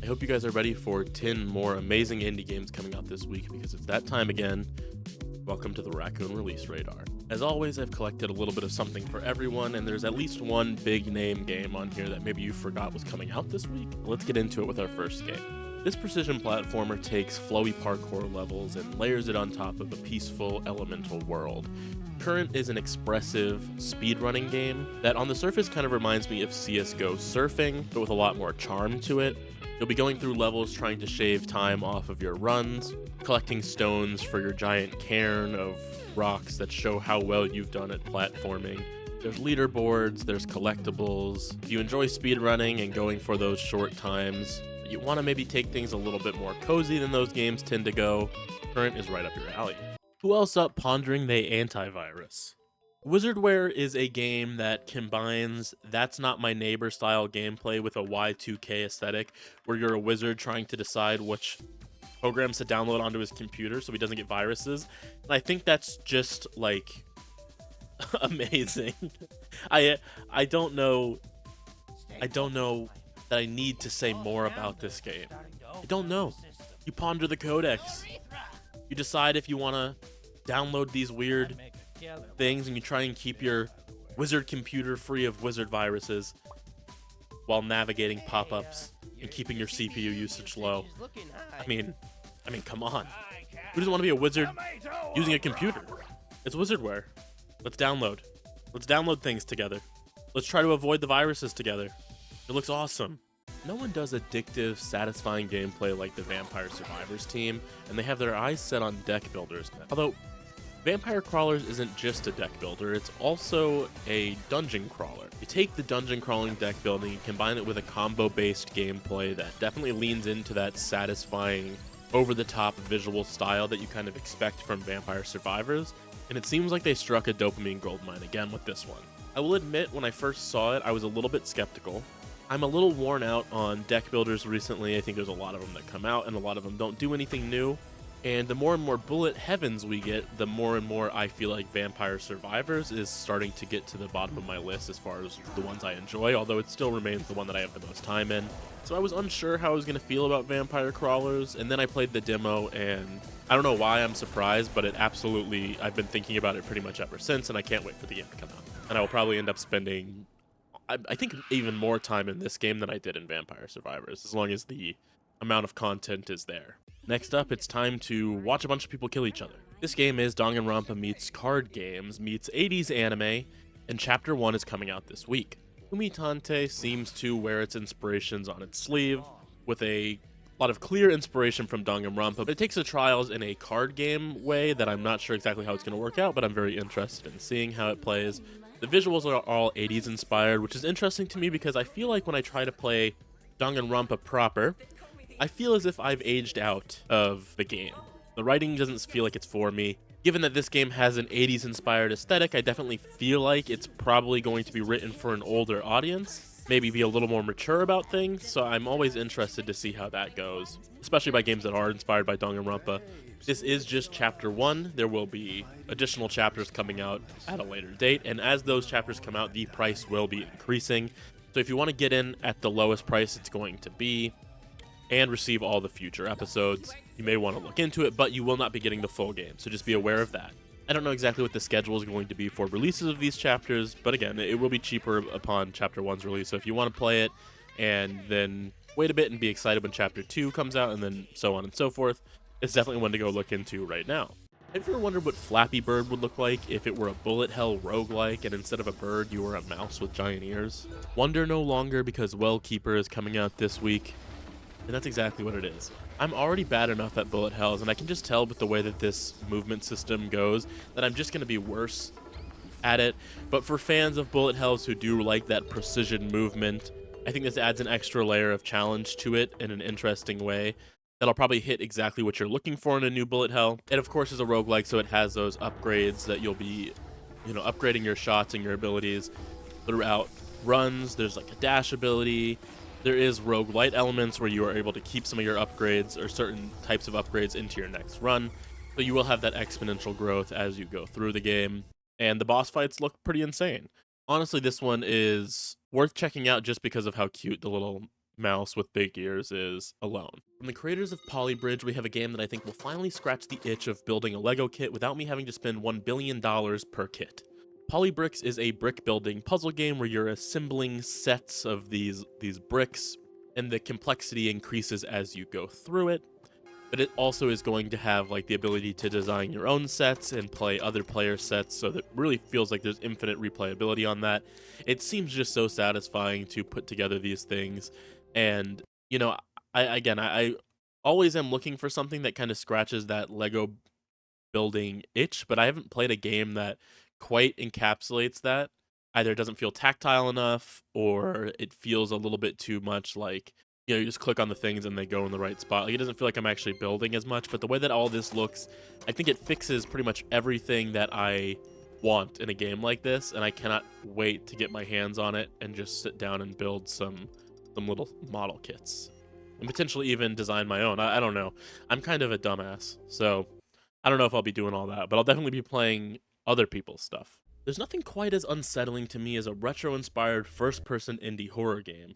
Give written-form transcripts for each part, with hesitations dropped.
I hope you guys are ready for 10 more amazing indie games coming out this week because it's that time again. Welcome to the Raccoon Release Radar. As always, I've collected a little bit of something for everyone, and there's at least one big name game on here that maybe you forgot was coming out this week. Let's get into it with our first game. This precision platformer takes flowy parkour levels and layers it on top of a peaceful elemental world. Current is an expressive speedrunning game that on the surface kind of reminds me of CSGO surfing, but with a lot more charm to it. You'll be going through levels trying to shave time off of your runs, collecting stones for your giant cairn of rocks that show how well you've done at platforming. There's leaderboards, there's collectibles. If you enjoy speedrunning and going for those short times, you want to maybe take things a little bit more cozy than those games tend to go, Current is right up your alley. Who else up pondering the antivirus? WizardWare is a game that combines That's Not My Neighbor style gameplay with a Y2K aesthetic, where you're a wizard trying to decide which programs to download onto his computer so he doesn't get viruses. And I think that's just like amazing. I don't know that I need to say more about this game. I don't know. You ponder the codex. You decide if you want to download these weird things and you try and keep your wizard computer free of wizard viruses while navigating pop-ups and keeping your CPU usage low. I mean, come on. Who doesn't want to be a wizard using a computer? It's WizardWare. Let's download. Let's download things together. Let's try to avoid the viruses together. It looks awesome. No one does addictive, satisfying gameplay like the Vampire Survivors team, and they have their eyes set on deck builders. Although, Vampire Crawlers isn't just a deck builder, it's also a dungeon crawler. You take the dungeon crawling deck building and combine it with a combo-based gameplay that definitely leans into that satisfying, over-the-top visual style that you kind of expect from Vampire Survivors, and it seems like they struck a dopamine goldmine again with this one. I will admit, when I first saw it, I was a little bit skeptical. I'm a little worn out on deck builders recently. I think there's a lot of them that come out, and a lot of them don't do anything new. And the more and more bullet heavens we get, the more and more I feel like Vampire Survivors is starting to get to the bottom of my list as far as the ones I enjoy, although it still remains the one that I have the most time in. So I was unsure how I was going to feel about Vampire Crawlers, and then I played the demo, and I don't know why I'm surprised, but I've been thinking about it pretty much ever since, and I can't wait for the game to come out. And I will probably end up spending, I think, even more time in this game than I did in Vampire Survivors, as long as the amount of content is there. Next up, it's time to watch a bunch of people kill each other. This game is Danganronpa meets card games meets 80s anime, and Chapter 1 is coming out this week. Kumitantei seems to wear its inspirations on its sleeve, with a lot of clear inspiration from Danganronpa, but it takes the trials in a card game way that I'm not sure exactly how it's going to work out, but I'm very interested in seeing how it plays. The visuals are all 80s inspired, which is interesting to me because I feel like when I try to play Danganronpa proper, I feel as if I've aged out of the game. The writing doesn't feel like it's for me. Given that this game has an 80s inspired aesthetic, I definitely feel like it's probably going to be written for an older audience, maybe be a little more mature about things, so I'm always interested to see how that goes, especially by games that are inspired by Danganronpa. This is just Chapter 1. There will be additional chapters coming out at a later date, and as those chapters come out, the price will be increasing. So if you want to get in at the lowest price it's going to be, and receive all the future episodes, you may want to look into it, but you will not be getting the full game, so just be aware of that. I don't know exactly what the schedule is going to be for releases of these chapters, but again, it will be cheaper upon Chapter 1's release, so if you want to play it and then wait a bit and be excited when Chapter 2 comes out, and then so on and so forth, it's definitely one to go look into right now. Have you ever wondered what Flappy Bird would look like if it were a bullet hell roguelike and instead of a bird you were a mouse with giant ears? Wonder no longer, because Wellkeeper is coming out this week. And that's exactly what it is. I'm already bad enough at bullet hells, and I can just tell with the way that this movement system goes that I'm just going to be worse at it. But for fans of bullet hells who do like that precision movement, I think this adds an extra layer of challenge to it in an interesting way that'll probably hit exactly what you're looking for in a new bullet hell. It of course is a roguelike, so it has those upgrades that you'll be, upgrading your shots and your abilities throughout runs. There's like a dash ability. There is roguelite elements where you are able to keep some of your upgrades or certain types of upgrades into your next run. So you will have that exponential growth as you go through the game. And the boss fights look pretty insane. Honestly, this one is worth checking out just because of how cute the little mouse with big ears is Alone. From the creators of Polybridge, we have a game that I think will finally scratch the itch of building a Lego kit without me having to spend $1 billion per kit. Polybricks is a brick building puzzle game where you're assembling sets of these bricks, and the complexity increases as you go through it. But it also is going to have like the ability to design your own sets and play other player sets, so that it really feels like there's infinite replayability on that. It seems just so satisfying to put together these things, and you know, I always am looking for something that kind of scratches that Lego building itch, but I haven't played a game that quite encapsulates that. Either it doesn't feel tactile enough, or it feels a little bit too much like, you know, you just click on the things and they go in the right spot. Like, it doesn't feel like I'm actually building as much, but the way that all this looks, I think it fixes pretty much everything that I want in a game like this, and I cannot wait to get my hands on it and just sit down and build some little model kits. And potentially even design my own. I don't know. I'm kind of a dumbass, so I don't know if I'll be doing all that, but I'll definitely be playing other people's stuff. There's nothing quite as unsettling to me as a retro-inspired first-person indie horror game.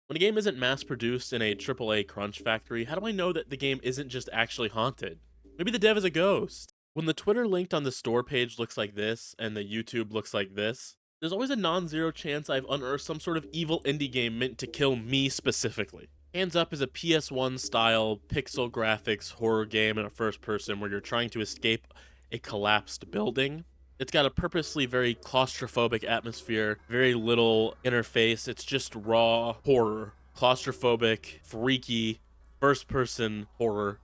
When a game isn't mass-produced in a AAA crunch factory, how do I know that the game isn't just actually haunted? Maybe the dev is a ghost. When the Twitter linked on the store page looks like this, and the YouTube looks like this, there's always a non-zero chance I've unearthed some sort of evil indie game meant to kill me specifically. Hands Up is a PS1 style pixel graphics horror game in a first person where you're trying to escape a collapsed building. It's got a purposely very claustrophobic atmosphere, very little interface. It's just raw horror, claustrophobic, freaky, first person horror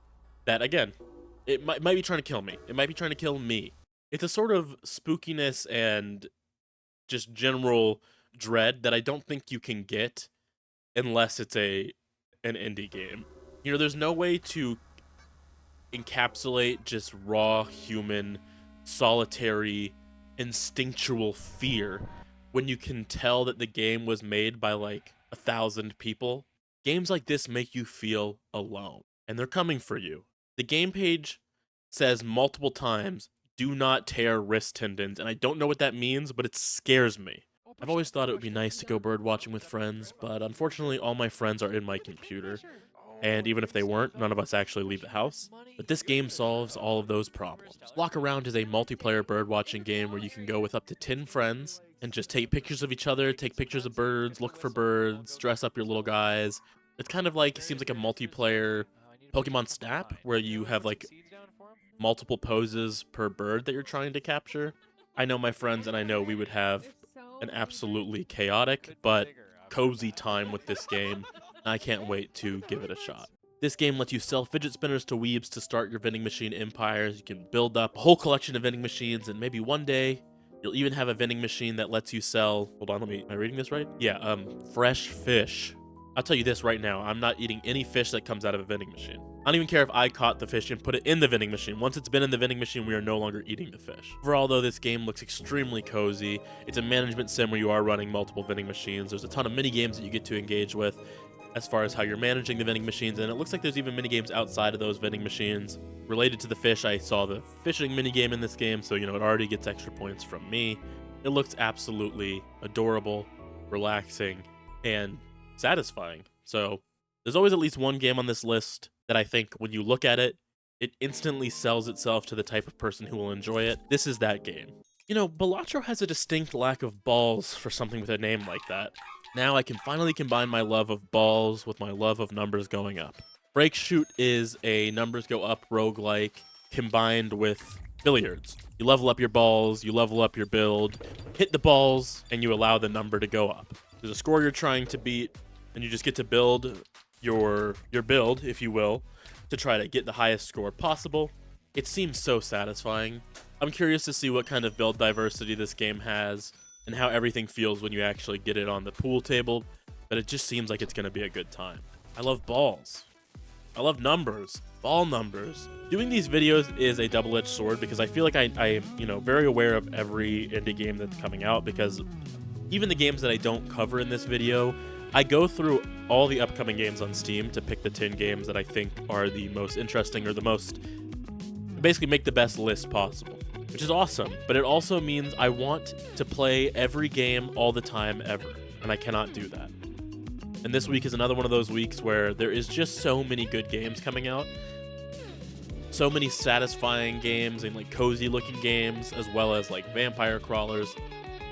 that, again, it might be trying to kill me. It might be trying to kill me. It's a sort of spookiness and just general dread that I don't think you can get unless it's an indie game. You know, there's no way to encapsulate just raw human, solitary, instinctual fear when you can tell that the game was made by like 1,000 people. Games like this make you feel alone, and they're coming for you. The game page says multiple times, "Do not tear wrist tendons," and I don't know what that means, but it scares me. I've always thought it would be nice to go bird watching with friends, but unfortunately all my friends are in my computer. And even if they weren't, none of us actually leave the house. But this game solves all of those problems. Walk Around is a multiplayer birdwatching game where you can go with up to 10 friends and just take pictures of each other, take pictures of birds, look for birds, dress up your little guys. It's kind of like, it seems like a multiplayer Pokemon Snap, where you have like multiple poses per bird that you're trying to capture. I know my friends and I know we would have an absolutely chaotic but cozy time with this game. I can't wait to give it a shot. This game lets you sell fidget spinners to weebs to start your vending machine empires. You can build up a whole collection of vending machines, and maybe one day you'll even have a vending machine that lets you sell, hold on, am I reading this right? Yeah, fresh fish. I'll tell you this right now, I'm not eating any fish that comes out of a vending machine. I don't even care if I caught the fish and put it in the vending machine. Once it's been in the vending machine, we are no longer eating the fish. Overall, though, this game looks extremely cozy. It's a management sim where you are running multiple vending machines. There's a ton of mini games that you get to engage with as far as how you're managing the vending machines, and it looks like there's even mini games outside of those vending machines. Related to the fish, I saw the fishing mini game in this game, so you know, it already gets extra points from me. It looks absolutely adorable, relaxing, and satisfying. So there's always at least one game on this list that I think when you look at it, it instantly sells itself to the type of person who will enjoy it. This is that game. You know, Balatro has a distinct lack of balls for something with a name like that. Now I can finally combine my love of balls with my love of numbers going up. Break Shoot is a numbers go up roguelike combined with billiards. You level up your balls, you level up your build, hit the balls, and you allow the number to go up. There's a score you're trying to beat, and you just get to build your build, if you will, to try to get the highest score possible. It seems so satisfying. I'm curious to see what kind of build diversity this game has, and how everything feels when you actually get it on the pool table, but it just seems like it's going to be a good time. I love balls. I love numbers. Ball numbers. Doing these videos is a double-edged sword because I feel like I am, very aware of every indie game that's coming out, because even the games that I don't cover in this video, I go through all the upcoming games on Steam to pick the 10 games that I think are the most interesting or the most, basically make the best list possible. Which is awesome, but it also means I want to play every game all the time ever, and I cannot do that. And this week is another one of those weeks where there is just so many good games coming out. So many satisfying games and like cozy looking games, as well as like vampire crawlers.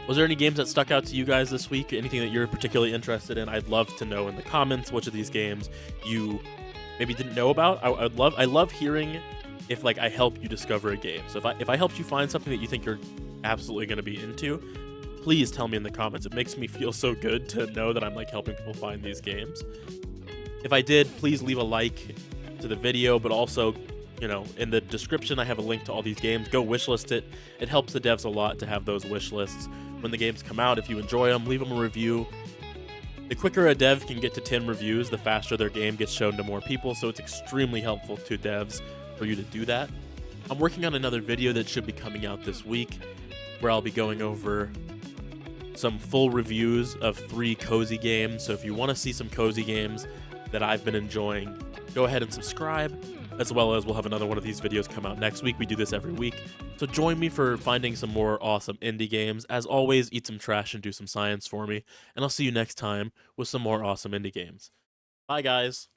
Was there any games that stuck out to you guys this week? Anything that you're particularly interested in? I'd love to know in the comments which of these games you maybe didn't know about. I love hearing if like I help you discover a game. So if I helped you find something that you think you're absolutely going to be into, please tell me in the comments. It makes me feel so good to know that I'm like helping people find these games. If I did, please leave a like to the video, but also, you know, in the description I have a link to all these games. Go wishlist it. It helps the devs a lot to have those wish lists when the games come out. If you enjoy them, leave them a review. The quicker a dev can get to 10 reviews, the faster their game gets shown to more people, so it's extremely helpful to devs for you to do that. I'm working on another video that should be coming out this week where I'll be going over some full reviews of 3 cozy games. So if you want to see some cozy games that I've been enjoying, go ahead and subscribe, as well as we'll have another one of these videos come out next week. We do this every week. So join me for finding some more awesome indie games. As always, eat some trash and do some science for me, and I'll see you next time with some more awesome indie games. Bye, guys.